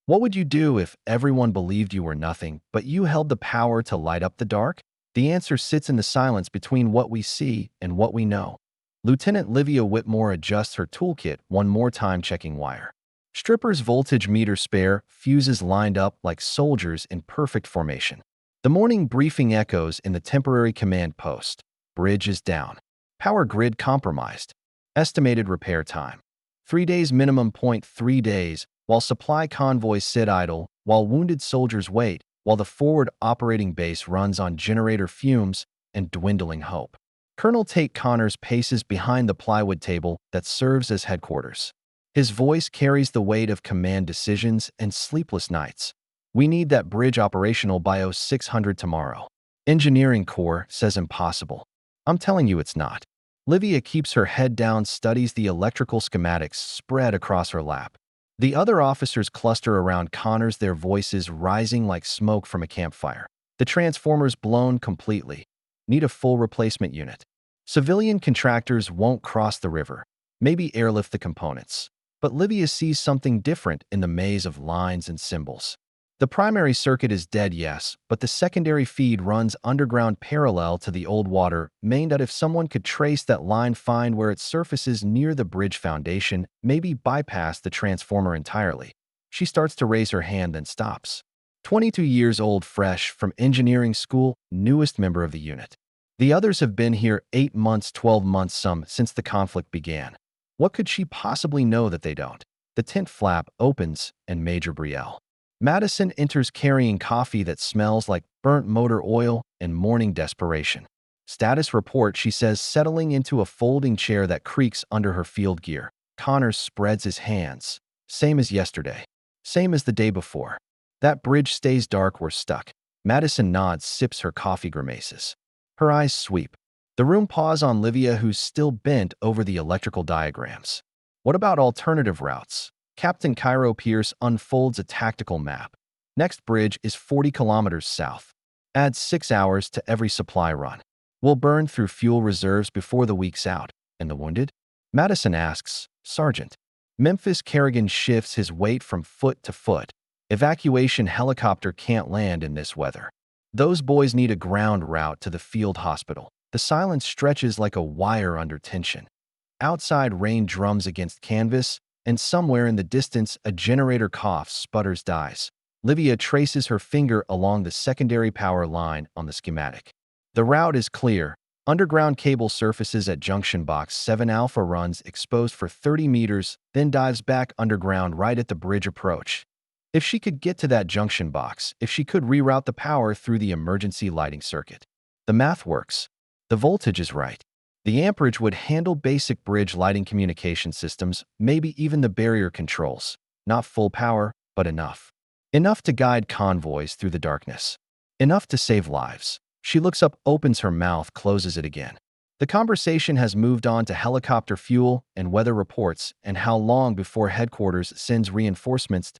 What would you do if everyone believed you were nothing, but you held the power to light up the dark? The answer sits in the silence between what we see and what we know. Lieutenant Livia Whitmore adjusts her toolkit one more time, checking wire. Stripper's voltage meter spare, fuses lined up like soldiers in perfect formation. The morning briefing echoes in the temporary command post. Bridge is down. Power grid compromised. Estimated repair time: 3 days minimum. 3 days, while supply convoys sit idle, while wounded soldiers wait, while the forward operating base runs on generator fumes and dwindling hope. Colonel Tate Connors paces behind the plywood table that serves as headquarters. His voice carries the weight of command decisions and sleepless nights. "We need that bridge operational by 0600 tomorrow." Engineering Corps says impossible. "I'm telling you it's not." Livia keeps her head down, studies the electrical schematics spread across her lap. The other officers cluster around Connors, their voices rising like smoke from a campfire. "The transformer's blown completely. Need a full replacement unit. Civilian contractors won't cross the river. Maybe airlift the components." But Livia sees something different in the maze of lines and symbols. The primary circuit is dead, yes, but the secondary feed runs underground parallel to the old water main. That if someone could trace that line, find where it surfaces near the bridge foundation, maybe bypass the transformer entirely. She starts to raise her hand, then stops. 22 years old, fresh from engineering school, newest member of the unit. The others have been here 8 months, 12 months, some since the conflict began. What could she possibly know that they don't? The tent flap opens and Major Brielle Madison enters carrying coffee that smells like burnt motor oil and morning desperation. "Status report," she says, settling into a folding chair that creaks under her field gear. Connors spreads his hands. "Same as yesterday. Same as the day before. That bridge stays dark, we're stuck." Madison nods, sips her coffee, grimaces. Her eyes sweep. The room pause on Livia, who's still bent over the electrical diagrams. "What about alternative routes?" Captain Cairo Pierce unfolds a tactical map. "Next bridge is 40 kilometers south. Add 6 hours to every supply run. We'll burn through fuel reserves before the week's out." "And the wounded?" Madison asks. "Sergeant." Memphis Kerrigan shifts his weight from foot to foot. "Evacuation helicopter can't land in this weather. Those boys need a ground route to the field hospital." The silence stretches like a wire under tension. Outside, rain drums against canvas, and somewhere in the distance, a generator coughs, sputters, dies. Livia traces her finger along the secondary power line on the schematic. The route is clear. Underground cable surfaces at junction box 7 Alpha, runs exposed for 30 meters, then dives back underground right at the bridge approach. If she could get to that junction box, if she could reroute the power through the emergency lighting circuit. The math works. The voltage is right. The amperage would handle basic bridge lighting communication systems, maybe even the barrier controls. Not full power, but enough. Enough to guide convoys through the darkness. Enough to save lives. She looks up, opens her mouth, closes it again. The conversation has moved on to helicopter fuel and weather reports and how long before headquarters sends reinforcements,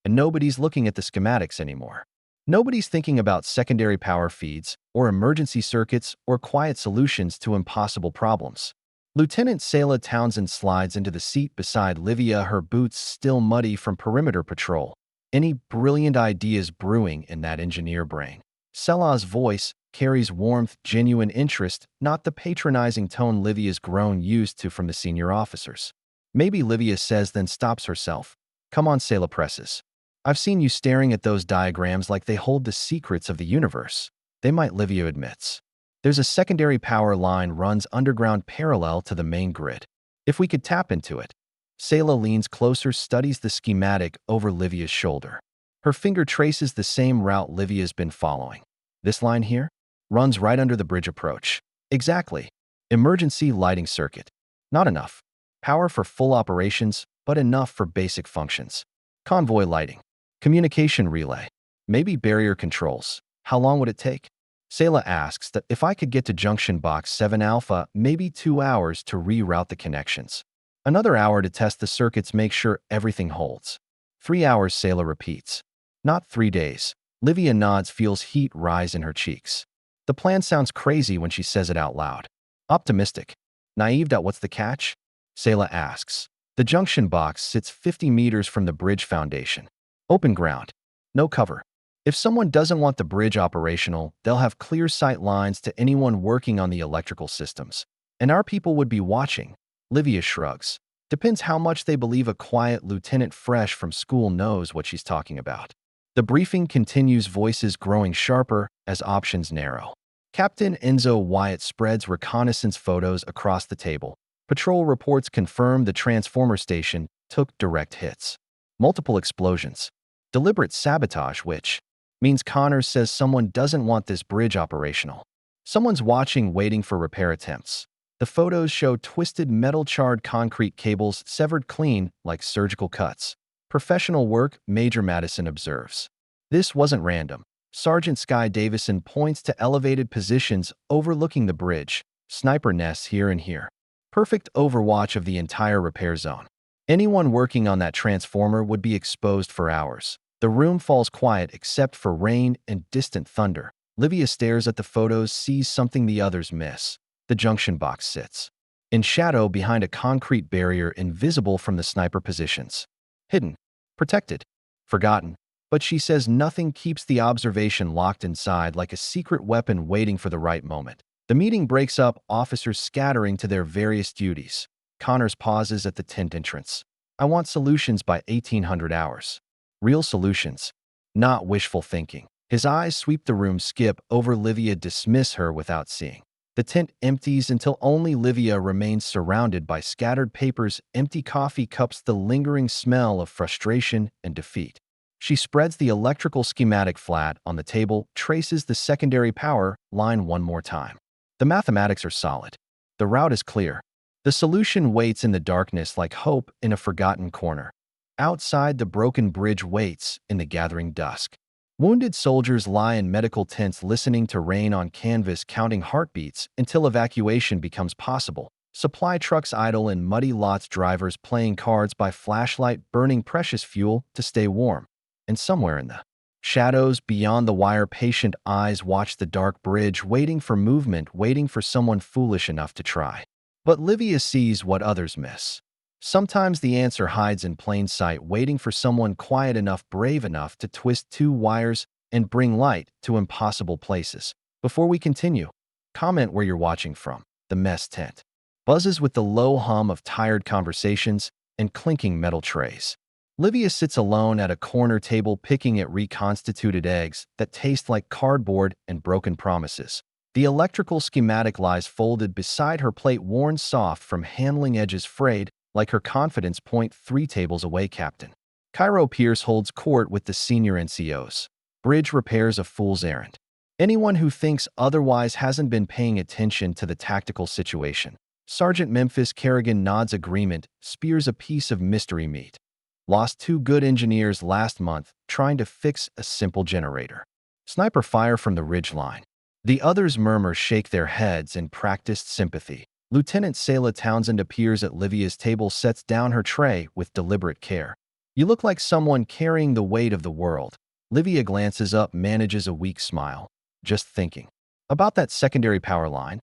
and nobody's looking at the schematics anymore. Nobody's thinking about secondary power feeds, or emergency circuits, or quiet solutions to impossible problems. Lieutenant Selah Townsend slides into the seat beside Livia, her boots still muddy from perimeter patrol. Any brilliant ideas brewing in that engineer brain? Selah's voice carries warmth, genuine interest, not the patronizing tone Livia's grown used to from the senior officers. "Maybe," Livia says, then stops herself. "Come on," Selah presses. "I've seen you staring at those diagrams like they hold the secrets of the universe." "They might," Livia admits. "There's a secondary power line runs underground parallel to the main grid. If we could tap into it." Selah leans closer, studies the schematic over Livia's shoulder. Her finger traces the same route Livia's been following. "This line here? Runs right under the bridge approach." "Exactly. Emergency lighting circuit. Not enough. Power for full operations, but enough for basic functions. Convoy lighting. Communication relay. Maybe barrier controls. How long would it take?" Selah asks that if I could get to junction box 7 Alpha, maybe 2 hours to reroute the connections. Another hour to test the circuits, make sure everything holds. 3 hours, Selah repeats. Not 3 days. Livia nods, feels heat rise in her cheeks. The plan sounds crazy when she says it out loud. Optimistic. Naive. What's the catch? Selah asks. The junction box sits 50 meters from the bridge foundation. Open ground. No cover. If someone doesn't want the bridge operational, they'll have clear sight lines to anyone working on the electrical systems. And our people would be watching. Livia shrugs. Depends how much they believe a quiet lieutenant fresh from school knows what she's talking about. The briefing continues, voices growing sharper as options narrow. Captain Enzo Wyatt spreads reconnaissance photos across the table. Patrol reports confirm the transformer station took direct hits. Multiple explosions. Deliberate sabotage, which means Connors says someone doesn't want this bridge operational. Someone's watching, waiting for repair attempts. The photos show twisted metal-charred concrete cables severed clean like surgical cuts. Professional work, Major Madison observes. This wasn't random. Sergeant Sky Davison points to elevated positions overlooking the bridge, sniper nests here and here. Perfect overwatch of the entire repair zone. Anyone working on that transformer would be exposed for hours. The room falls quiet except for rain and distant thunder. Livia stares at the photos, sees something the others miss. The junction box sits in shadow behind a concrete barrier, invisible from the sniper positions. Hidden, protected, forgotten. But she says nothing, keeps the observation locked inside like a secret weapon waiting for the right moment. The meeting breaks up, officers scattering to their various duties. Connors pauses at the tent entrance. I want solutions by 1800 hours. Real solutions, not wishful thinking. His eyes sweep the room, skip over Livia, dismiss her without seeing. The tent empties until only Livia remains, surrounded by scattered papers, empty coffee cups, the lingering smell of frustration and defeat. She spreads the electrical schematic flat on the table, traces the secondary power line one more time. The mathematics are solid. The route is clear. The solution waits in the darkness like hope in a forgotten corner. Outside, the broken bridge waits in the gathering dusk. Wounded soldiers lie in medical tents, listening to rain on canvas, counting heartbeats until evacuation becomes possible. Supply trucks idle in muddy lots, drivers playing cards by flashlight, burning precious fuel to stay warm. And somewhere in the shadows beyond the wire, patient eyes watch the dark bridge, waiting for movement, waiting for someone foolish enough to try. But Livia sees what others miss. Sometimes the answer hides in plain sight, waiting for someone quiet enough, brave enough to twist two wires and bring light to impossible places. Before we continue, comment where you're watching from. The mess tent buzzes with the low hum of tired conversations and clinking metal trays. Livia sits alone at a corner table, picking at reconstituted eggs that taste like cardboard and broken promises. The electrical schematic lies folded beside her plate, worn soft from handling, edges frayed like her confidence point 3 tables away. Captain Cairo Pierce holds court with the senior NCOs. Bridge repairs a fool's errand. Anyone who thinks otherwise hasn't been paying attention to the tactical situation. Sergeant Memphis Kerrigan nods agreement, spears a piece of mystery meat. Lost 2 good engineers last month trying to fix a simple generator. Sniper fire from the ridge line. The others murmur, shake their heads in practiced sympathy. Lieutenant Selah Townsend appears at Livia's table, sets down her tray with deliberate care. You look like someone carrying the weight of the world. Livia glances up, manages a weak smile. Just thinking about that secondary power line?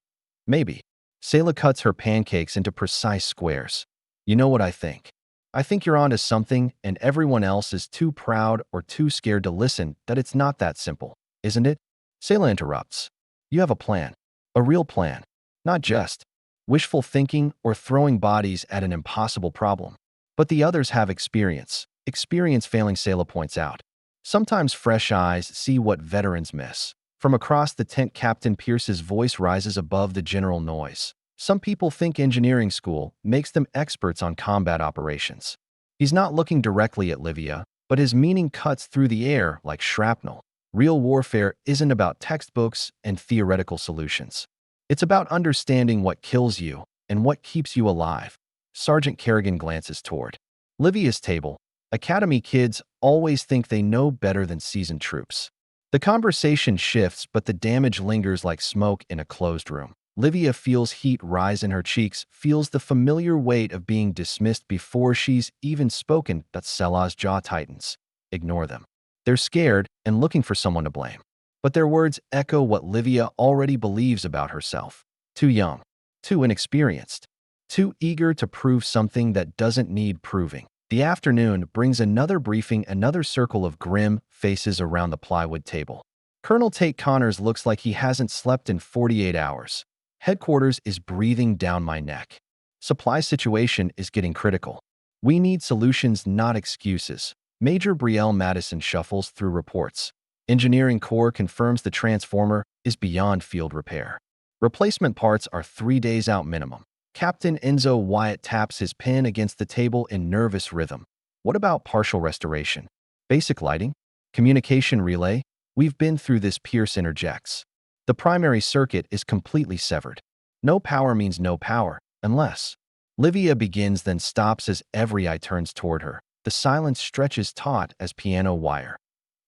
Maybe. Selah cuts her pancakes into precise squares. You know what I think? I think you're onto something, and everyone else is too proud or too scared to listen that it's not that simple, isn't it? Selah interrupts. You have a plan. A real plan. Not just wishful thinking or throwing bodies at an impossible problem. But the others have experience. Experience failing, Selah points out. Sometimes fresh eyes see what veterans miss. From across the tent, Captain Pierce's voice rises above the general noise. Some people think engineering school makes them experts on combat operations. He's not looking directly at Livia, but his meaning cuts through the air like shrapnel. Real warfare isn't about textbooks and theoretical solutions. It's about understanding what kills you and what keeps you alive. Sergeant Kerrigan glances toward Livia's table. Academy kids always think they know better than seasoned troops. The conversation shifts, but the damage lingers like smoke in a closed room. Livia feels heat rise in her cheeks, feels the familiar weight of being dismissed before she's even spoken. That Selah's jaw tightens. Ignore them. They're scared and looking for someone to blame. But their words echo what Livia already believes about herself. Too young, too inexperienced, too eager to prove something that doesn't need proving. The afternoon brings another briefing, another circle of grim faces around the plywood table. Colonel Tate Connors looks like he hasn't slept in 48 hours. Headquarters is breathing down my neck. Supply situation is getting critical. We need solutions, not excuses. Major Brielle Madison shuffles through reports. Engineering Corps confirms the transformer is beyond field repair. Replacement parts are 3 days out minimum. Captain Enzo Wyatt taps his pen against the table in nervous rhythm. What about partial restoration? Basic lighting? Communication relay? We've been through this, Pierce interjects. The primary circuit is completely severed. No power means no power, unless. Livia begins, then stops as every eye turns toward her. The silence stretches taut as piano wire.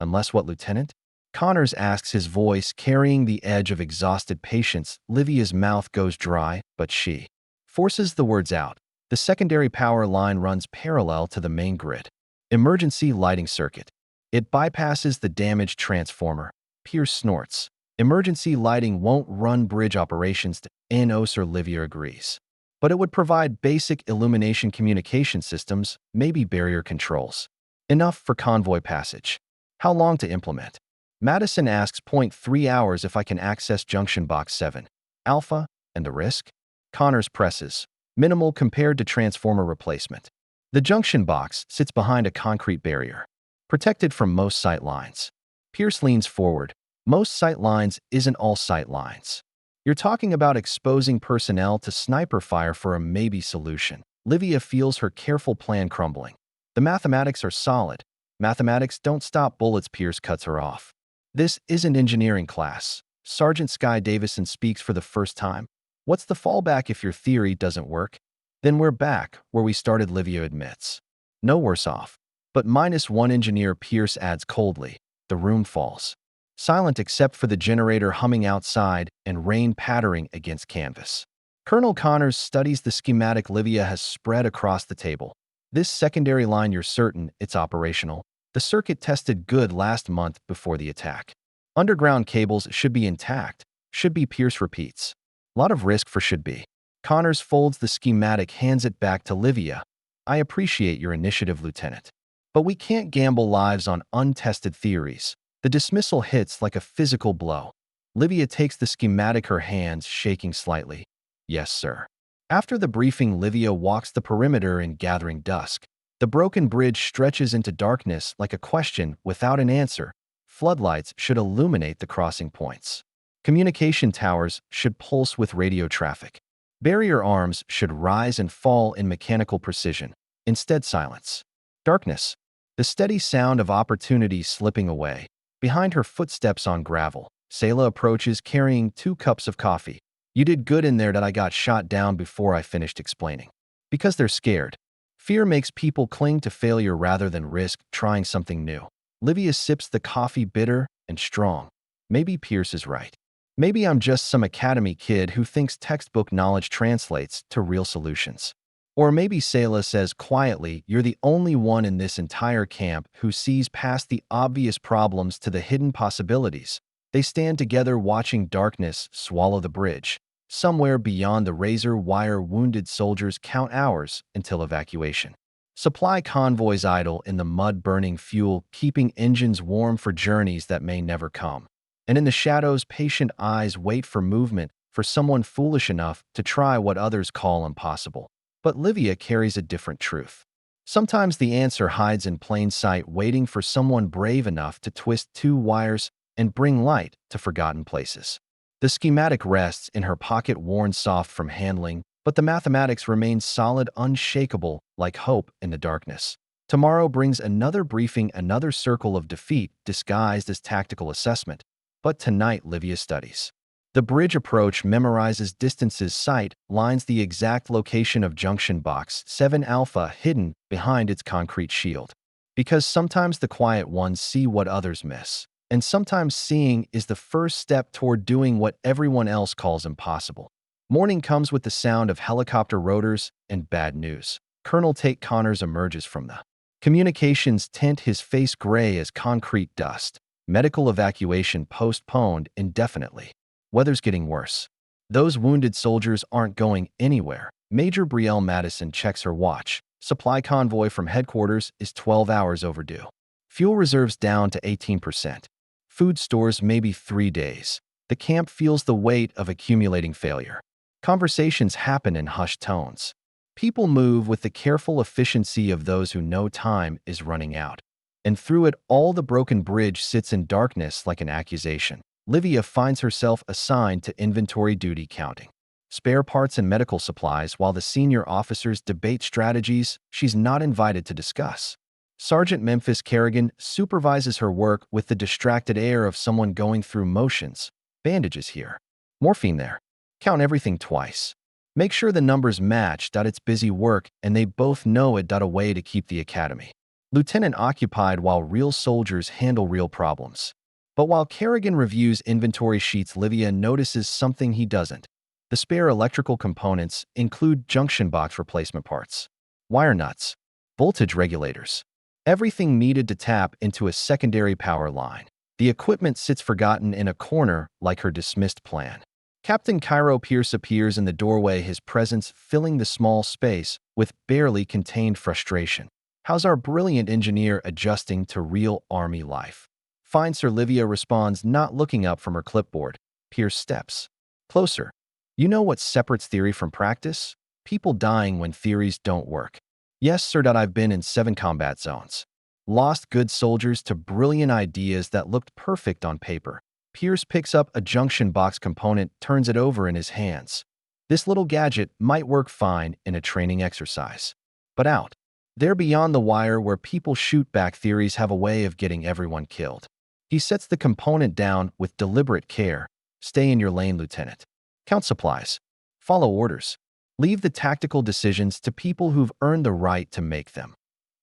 Unless what, Lieutenant? Connors asks, his voice carrying the edge of exhausted patience. Livia's mouth goes dry, but she forces the words out. The secondary power line runs parallel to the main grid. Emergency lighting circuit. It bypasses the damaged transformer. Pierce snorts. Emergency lighting won't run bridge operations to NOS, or Livia agrees. But it would provide basic illumination communication systems, maybe barrier controls. Enough for convoy passage. How long to implement? Madison asks. 3 hours if I can access Junction Box 7. Alpha, and the risk? Connors presses. Minimal compared to transformer replacement. The junction box sits behind a concrete barrier, protected from most sight lines. Pierce leans forward. Most sight lines isn't all sight lines. You're talking about exposing personnel to sniper fire for a maybe solution. Livia feels her careful plan crumbling. The mathematics are solid. Mathematics don't stop bullets. Pierce cuts her off. This isn't engineering class. Sergeant Sky Davison speaks for the first time. What's the fallback if your theory doesn't work? Then we're back where we started, Livia admits. No worse off. But -1 engineer, Pierce adds coldly. The room falls. Silent except for the generator humming outside and rain pattering against canvas. Colonel Connors studies the schematic Livia has spread across the table. This secondary line, you're certain it's operational? The circuit tested good last month before the attack. Underground cables should be intact. Should be, Pierce repeats. Lot of risk for should be. Connors folds the schematic, hands it back to Livia. I appreciate your initiative, Lieutenant. But we can't gamble lives on untested theories. The dismissal hits like a physical blow. Livia takes the schematic, her hands shaking slightly. Yes, sir. After the briefing, Livia walks the perimeter in gathering dusk. The broken bridge stretches into darkness like a question without an answer. Floodlights should illuminate the crossing points. Communication towers should pulse with radio traffic. Barrier arms should rise and fall in mechanical precision. Instead, silence. Darkness. The steady sound of opportunity slipping away. Behind her, footsteps on gravel. Sayla approaches carrying 2 cups of coffee. You did good in there. That I got shot down before I finished explaining. Because they're scared. Fear makes people cling to failure rather than risk trying something new. Livia sips the coffee, bitter and strong. Maybe Pierce is right. Maybe I'm just some academy kid who thinks textbook knowledge translates to real solutions. Or maybe Sayla says quietly, you're the only one in this entire camp who sees past the obvious problems to the hidden possibilities. They stand together watching darkness swallow the bridge. Somewhere beyond the razor wire, wounded soldiers count hours until evacuation. Supply convoys idle in the mud, burning fuel, keeping engines warm for journeys that may never come. And in the shadows, patient eyes wait for movement, for someone foolish enough to try what others call impossible. But Livia carries a different truth. Sometimes the answer hides in plain sight, waiting for someone brave enough to twist 2 wires and bring light to forgotten places. The schematic rests in her pocket, worn soft from handling, but the mathematics remains solid, unshakable, like hope in the darkness. Tomorrow brings another briefing, another circle of defeat disguised as tactical assessment. But tonight, Livia studies. The bridge approach, memorizes distances, sight lines the exact location of junction box 7 Alpha hidden behind its concrete shield. Because sometimes the quiet ones see what others miss. And sometimes seeing is the first step toward doing what everyone else calls impossible. Morning comes with the sound of helicopter rotors and bad news. Colonel Tate Connors emerges from the communications tent, his face gray as concrete dust. Medical evacuation postponed indefinitely. Weather's getting worse. Those wounded soldiers aren't going anywhere. Major Brielle Madison checks her watch. Supply convoy from headquarters is 12 hours overdue. Fuel reserves down to 18%. Food stores maybe 3 days. The camp feels the weight of accumulating failure. Conversations happen in hushed tones. People move with the careful efficiency of those who know time is running out. And through it all, the broken bridge sits in darkness like an accusation. Livia finds herself assigned to inventory duty counting spare parts and medical supplies while the senior officers debate strategies she's not invited to discuss. Sergeant Memphis Kerrigan supervises her work with the distracted air of someone going through motions. Bandages here. Morphine there. Count everything twice. Make sure the numbers match. It's busy work, and they both know it. A way to keep the academy lieutenant occupied while real soldiers handle real problems. But while Kerrigan reviews inventory sheets, Livia notices something he doesn't. The spare electrical components include junction box replacement parts, wire nuts, voltage regulators, everything needed to tap into a secondary power line. The equipment sits forgotten in a corner like her dismissed plan. Captain Cairo Pierce appears in the doorway, his presence filling the small space with barely contained frustration. How's our brilliant engineer adjusting to real army life? Fine, Sir. Livia responds, not looking up from her clipboard. Pierce steps closer. You know what separates theory from practice? People dying when theories don't work. Yes, sir. I've been in 7 combat zones. Lost good soldiers to brilliant ideas that looked perfect on paper. Pierce picks up a junction box component, turns it over in his hands. This little gadget might work fine in a training exercise. But out there beyond the wire where people shoot back, theories have a way of getting everyone killed. He sets the component down with deliberate care. Stay in your lane, Lieutenant. Count supplies. Follow orders. Leave the tactical decisions to people who've earned the right to make them.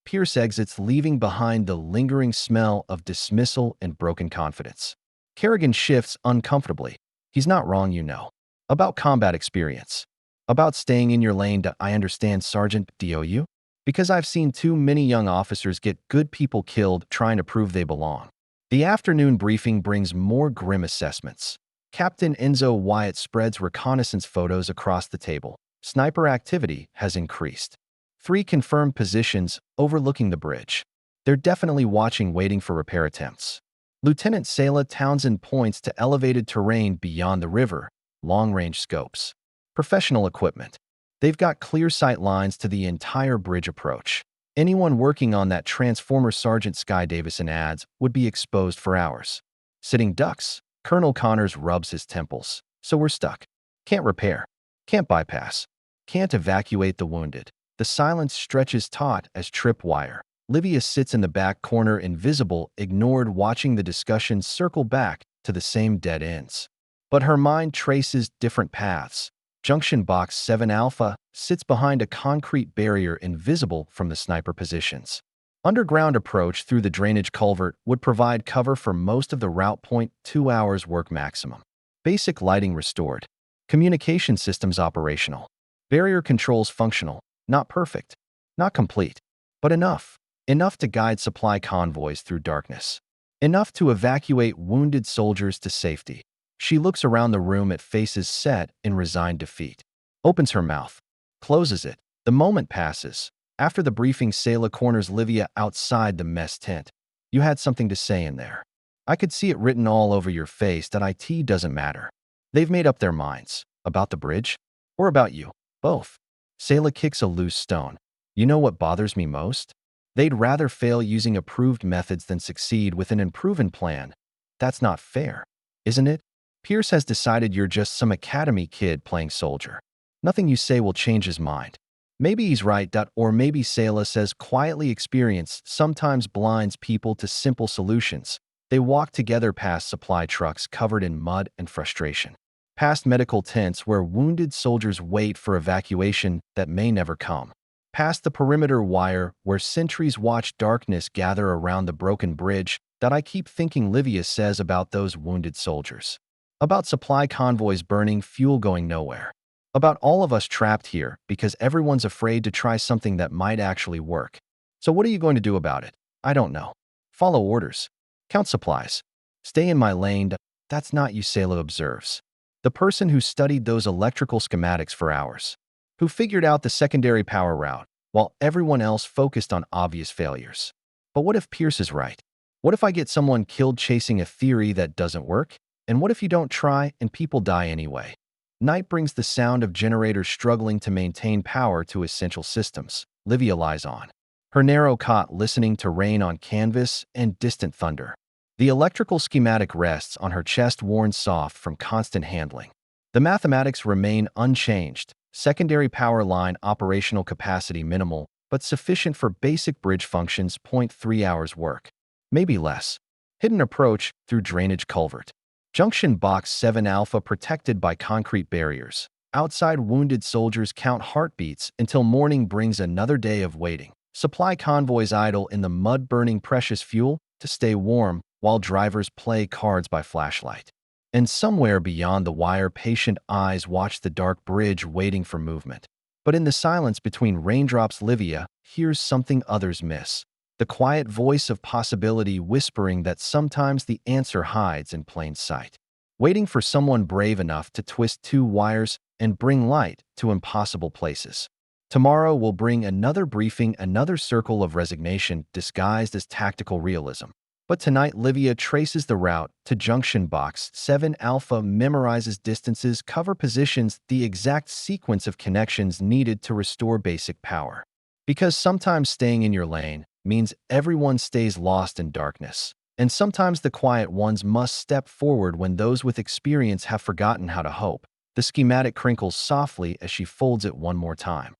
Pierce exits, leaving behind the lingering smell of dismissal and broken confidence. Kerrigan shifts uncomfortably. He's not wrong, you know. About combat experience. About staying in your lane. I understand, Sergeant. DOU? Because I've seen too many young officers get good people killed trying to prove they belong. The afternoon briefing brings more grim assessments. Captain Enzo Wyatt spreads reconnaissance photos across the table. Sniper activity has increased. 3 confirmed positions overlooking the bridge. They're definitely watching, waiting for repair attempts. Lieutenant Selah Townsend points to elevated terrain beyond the river, long-range scopes. Professional equipment. They've got clear sight lines to the entire bridge approach. Anyone working on that transformer, Sergeant Sky Davison adds, would be exposed for hours. Sitting ducks. Colonel Connors rubs his temples. So we're stuck. Can't repair. Can't bypass. Can't evacuate the wounded. The silence stretches taut as tripwire. Livia sits in the back corner, invisible, ignored, watching the discussion circle back to the same dead ends. But her mind traces different paths. Junction Box 7 Alpha sits behind a concrete barrier invisible from the sniper positions. Underground approach through the drainage culvert would provide cover for most of the route. 2 hours work maximum. Basic lighting restored. Communication systems operational. Barrier controls functional. Not perfect. Not complete. But enough. Enough to guide supply convoys through darkness. Enough to evacuate wounded soldiers to safety. She looks around the room at faces set in resigned defeat. Opens her mouth. Closes it. The moment passes. After the briefing, Selah corners Livia outside the mess tent. You had something to say in there. I could see it written all over your face. That IT doesn't matter. They've made up their minds. About the bridge? Or about you? Both. Selah kicks a loose stone. You know what bothers me most? They'd rather fail using approved methods than succeed with an unproven plan. That's not fair, isn't it? Pierce has decided you're just some academy kid playing soldier. Nothing you say will change his mind. Maybe he's right. Or maybe, Selah says quietly, experience sometimes blinds people to simple solutions. They walk together past supply trucks covered in mud and frustration. Past medical tents where wounded soldiers wait for evacuation that may never come. Past the perimeter wire where sentries watch darkness gather around the broken bridge. That I keep thinking, Livia says, about those wounded soldiers. About supply convoys burning, fuel going nowhere. About all of us trapped here because everyone's afraid to try something that might actually work. So what are you going to do about it? I don't know. Follow orders. Count supplies. Stay in my lane. That's not you, Selah observes. The person who studied those electrical schematics for hours. Who figured out the secondary power route. while everyone else focused on obvious failures. But what if Pierce is right? What if I get someone killed chasing a theory that doesn't work? And what if you don't try and people die anyway? Night brings the sound of generators struggling to maintain power to essential systems. Livia lies on her narrow cot, listening to rain on canvas and distant thunder. The electrical schematic rests on her chest, worn soft from constant handling. The mathematics remain unchanged. Secondary power line operational capacity minimal, but sufficient for basic bridge functions. 0.3 hours work. Maybe less. Hidden approach through drainage culvert. Junction Box 7 Alpha protected by concrete barriers. Outside, wounded soldiers count heartbeats until morning brings another day of waiting. Supply convoys idle in the mud, burning precious fuel to stay warm while drivers play cards by flashlight. And somewhere beyond the wire, patient eyes watch the dark bridge, waiting for movement. But in the silence between raindrops, Livia hears something others miss. The quiet voice of possibility, whispering that sometimes the answer hides in plain sight. Waiting for someone brave enough to twist two wires and bring light to impossible places. Tomorrow will bring another briefing, another circle of resignation disguised as tactical realism. But tonight, Livia traces the route to Junction Box 7 Alpha, memorizes distances, cover positions, the exact sequence of connections needed to restore basic power. Because sometimes staying in your lane means everyone stays lost in darkness. And sometimes the quiet ones must step forward when those with experience have forgotten how to hope. The schematic crinkles softly as she folds it one more time.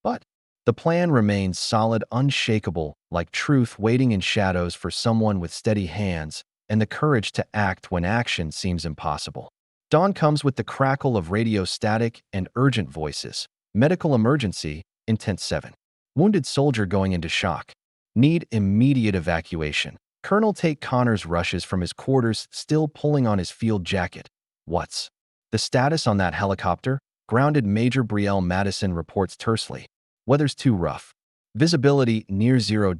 But the plan remains solid, unshakable, like truth, waiting in shadows for someone with steady hands and the courage to act when action seems impossible. Dawn comes with the crackle of radio static and urgent voices. Medical emergency, Intent 7. Wounded soldier going into shock. Need immediate evacuation. Colonel Tate Connors rushes from his quarters, still pulling on his field jacket. What's the status on that helicopter? Grounded Major Brielle Madison reports tersely. Weather's too rough. Visibility near 0.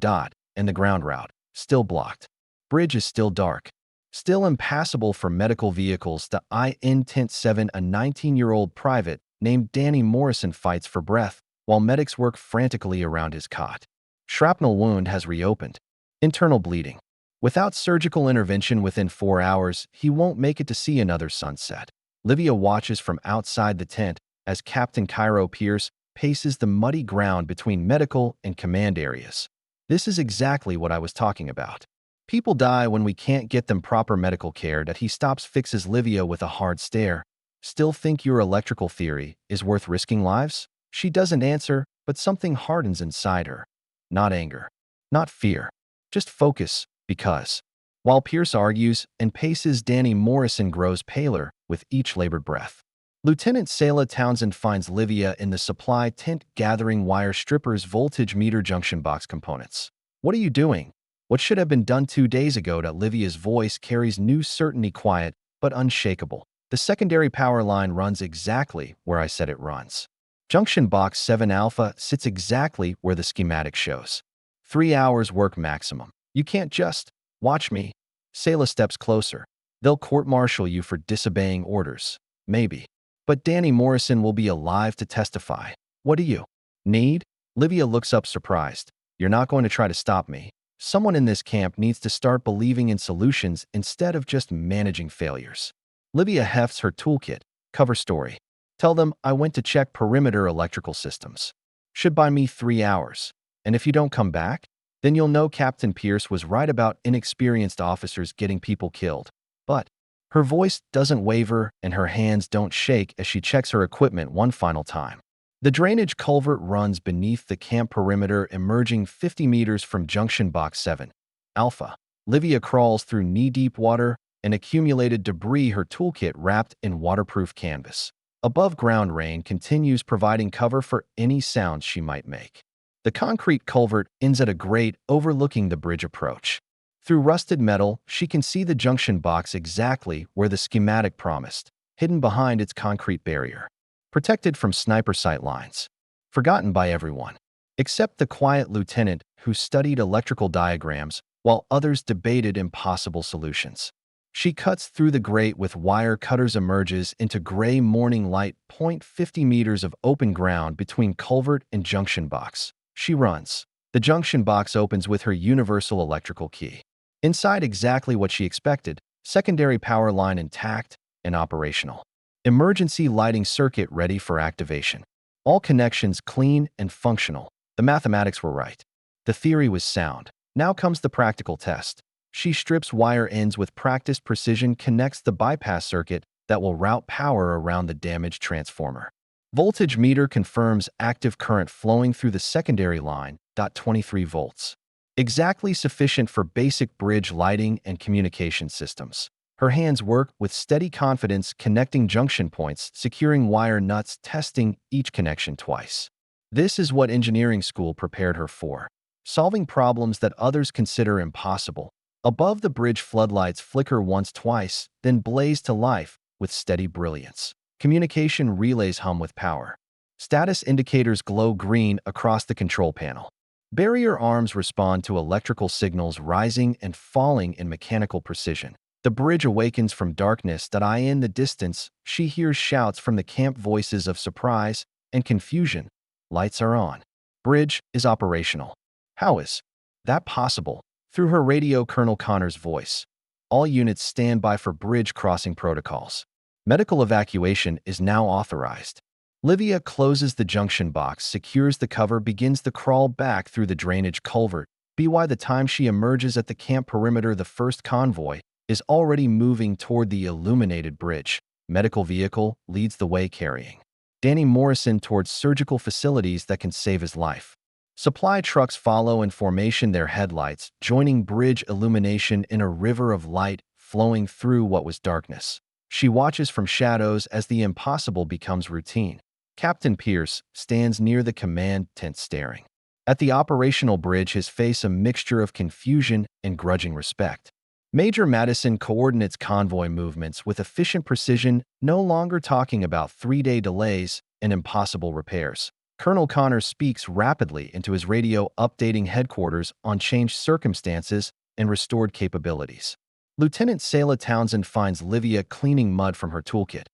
And the ground route still blocked. Bridge is still dark. Still impassable for medical vehicles. The Intent 7, a 19-year-old private named Danny Morrison, fights for breath while medics work frantically around his cot. Shrapnel wound has reopened. Internal bleeding. Without surgical intervention within 4 hours, he won't make it to see another sunset. Livia watches from outside the tent as Captain Cairo Pierce paces the muddy ground between medical and command areas. This is exactly what I was talking about. People die when we can't get them proper medical care. That he stops, fixes Livia with a hard stare. Still think your electrical theory is worth risking lives? She doesn't answer, but something hardens inside her. Not anger. Not fear. Just focus, because while Pierce argues and paces, Danny Morrison grows paler with each labored breath. Lieutenant Selah Townsend finds Livia in the supply tent gathering wire strippers, voltage meter, junction box components. What are you doing? What should have been done 2 days ago? Livia's voice carries new certainty, quiet but unshakable. The secondary power line runs exactly where I said it runs. Junction Box 7 Alpha sits exactly where the schematic shows. 3 hours work maximum. You can't just watch me. Selah steps closer. They'll court-martial you for disobeying orders. Maybe. But Danny Morrison will be alive to testify. What do you need? Livia looks up, surprised. You're not going to try to stop me. Someone in this camp needs to start believing in solutions instead of just managing failures. Livia hefts her toolkit. Cover story. Tell them I went to check perimeter electrical systems. Should buy me 3 hours. And if you don't come back, then you'll know Captain Pierce was right about inexperienced officers getting people killed. But her voice doesn't waver and her hands don't shake as she checks her equipment one final time. The drainage culvert runs beneath the camp perimeter, emerging 50 meters from Junction Box 7 Alpha. Livia crawls through knee-deep water and accumulated debris, her toolkit wrapped in waterproof canvas. Above-ground rain continues, providing cover for any sounds she might make. The concrete culvert ends at a grate overlooking the bridge approach. Through rusted metal, she can see the junction box exactly where the schematic promised, hidden behind its concrete barrier. Protected from sniper sight lines. Forgotten by everyone, except the quiet lieutenant who studied electrical diagrams while others debated impossible solutions. She cuts through the grate with wire cutters, emerges into gray morning light. 50 meters of open ground between culvert and junction box. She runs. The junction box opens with her universal electrical key. Inside, exactly what she expected: secondary power line intact and operational. Emergency lighting circuit ready for activation. All connections clean and functional. The mathematics were right. The theory was sound. Now comes the practical test. She strips wire ends with practiced precision, connects the bypass circuit that will route power around the damaged transformer. Voltage meter confirms active current flowing through the secondary line, 23 volts. Exactly sufficient for basic bridge lighting and communication systems. Her hands work with steady confidence, connecting junction points, securing wire nuts, testing each connection twice. This is what engineering school prepared her for. Solving problems that others consider impossible. Above the bridge, floodlights flicker once, twice, then blaze to life with steady brilliance. Communication relays hum with power. Status indicators glow green across the control panel. Barrier arms respond to electrical signals, rising and falling in mechanical precision. The bridge awakens from darkness. In the distance, she hears shouts from the camp, voices of surprise and confusion. Lights are on. Bridge is operational. How is that possible? Through her radio, Colonel Connor's voice. All units stand by for bridge crossing protocols. Medical evacuation is now authorized. Livia closes the junction box, secures the cover, begins the crawl back through the drainage culvert. By the time she emerges at the camp perimeter, the first convoy is already moving toward the illuminated bridge. Medical vehicle leads the way, carrying Danny Morrison towards surgical facilities that can save his life. Supply trucks follow in formation, their headlights joining bridge illumination in a river of light flowing through what was darkness. She watches from shadows as the impossible becomes routine. Captain Pierce stands near the command tent, staring at the operational bridge, his face a mixture of confusion and grudging respect. Major Madison coordinates convoy movements with efficient precision, no longer talking about 3-day delays and impossible repairs. Colonel Connor speaks rapidly into his radio, updating headquarters on changed circumstances and restored capabilities. Lieutenant Selah Townsend finds Livia cleaning mud from her toolkit.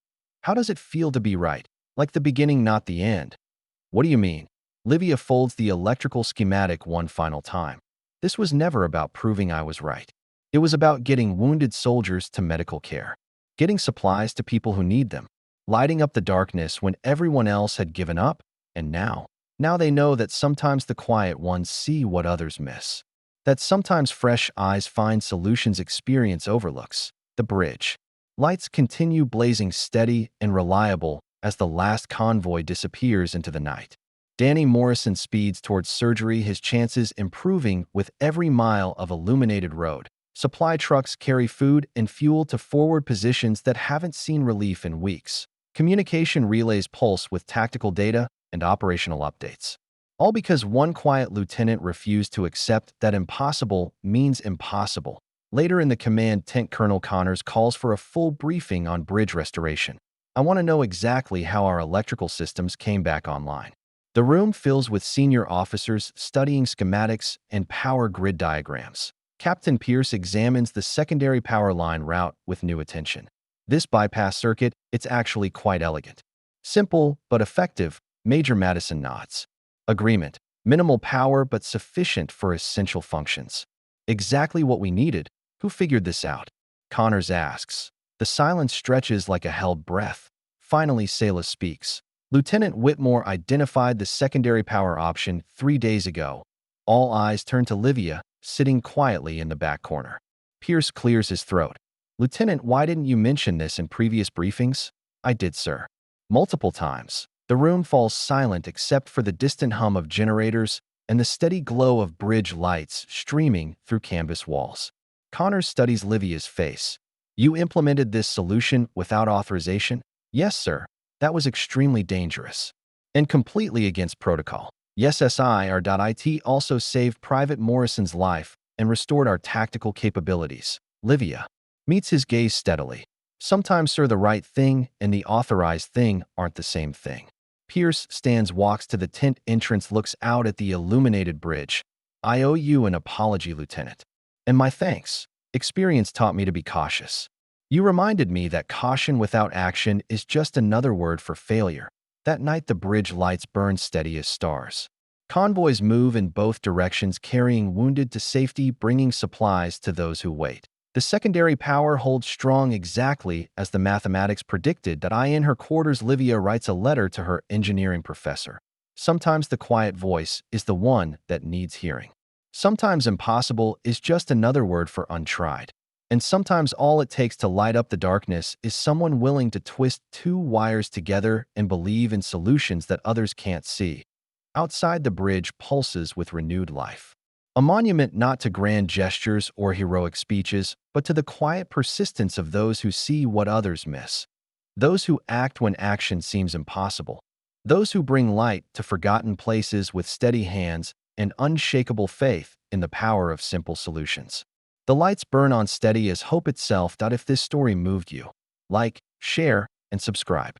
How does it feel to be right? Like the beginning, not the end. What do you mean? Livia folds the electrical schematic one final time. This was never about proving I was right. It was about getting wounded soldiers to medical care, getting supplies to people who need them, lighting up the darkness when everyone else had given up. And now they know that sometimes the quiet ones see what others miss. That sometimes fresh eyes find solutions experience overlooks. The bridge lights continue blazing, steady and reliable, as the last convoy disappears into the night. Danny Morrison speeds towards surgery, his chances improving with every mile of illuminated road. Supply trucks carry food and fuel to forward positions that haven't seen relief in weeks. Communication relays pulse with tactical data and operational updates. All because one quiet lieutenant refused to accept that impossible means impossible. Later in the command tent, Colonel Connors calls for a full briefing on bridge restoration. I want to know exactly how our electrical systems came back online. The room fills with senior officers studying schematics and power grid diagrams. Captain Pierce examines the secondary power line route with new attention. This bypass circuit, it's actually quite elegant. Simple but effective. Major Madison nods. Agreement. Minimal power but sufficient for essential functions. Exactly what we needed. Who figured this out? Connors asks. The silence stretches like a held breath. Finally, Selah speaks. Lieutenant Whitmore identified the secondary power option 3 days ago. All eyes turn to Livia, sitting quietly in the back corner. Pierce clears his throat. Lieutenant, why didn't you mention this in previous briefings? I did, sir. Multiple times. The room falls silent except for the distant hum of generators and the steady glow of bridge lights streaming through canvas walls. Connors studies Livia's face. You implemented this solution without authorization? Yes, sir. That was extremely dangerous and completely against protocol. Yes, SIR.IT also saved Private Morrison's life and restored our tactical capabilities. Livia meets his gaze steadily. Sometimes, sir, the right thing and the authorized thing aren't the same thing. Pierce stands, walks to the tent entrance, looks out at the illuminated bridge. I owe you an apology, Lieutenant. And my thanks. Experience taught me to be cautious. You reminded me that caution without action is just another word for failure. That night the bridge lights burned steady as stars. Convoys move in both directions, carrying wounded to safety, bringing supplies to those who wait. The secondary power holds strong exactly as the mathematics predicted that in her quarters Livia writes a letter to her engineering professor. Sometimes the quiet voice is the one that needs hearing. Sometimes impossible is just another word for untried. And sometimes all it takes to light up the darkness is someone willing to twist two wires together and believe in solutions that others can't see. Outside the bridge pulses with renewed life. A monument not to grand gestures or heroic speeches, but to the quiet persistence of those who see what others miss. Those who act when action seems impossible. Those who bring light to forgotten places with steady hands and unshakable faith in the power of simple solutions. The lights burn on steady as hope itself. If this story moved you, like, share, and subscribe.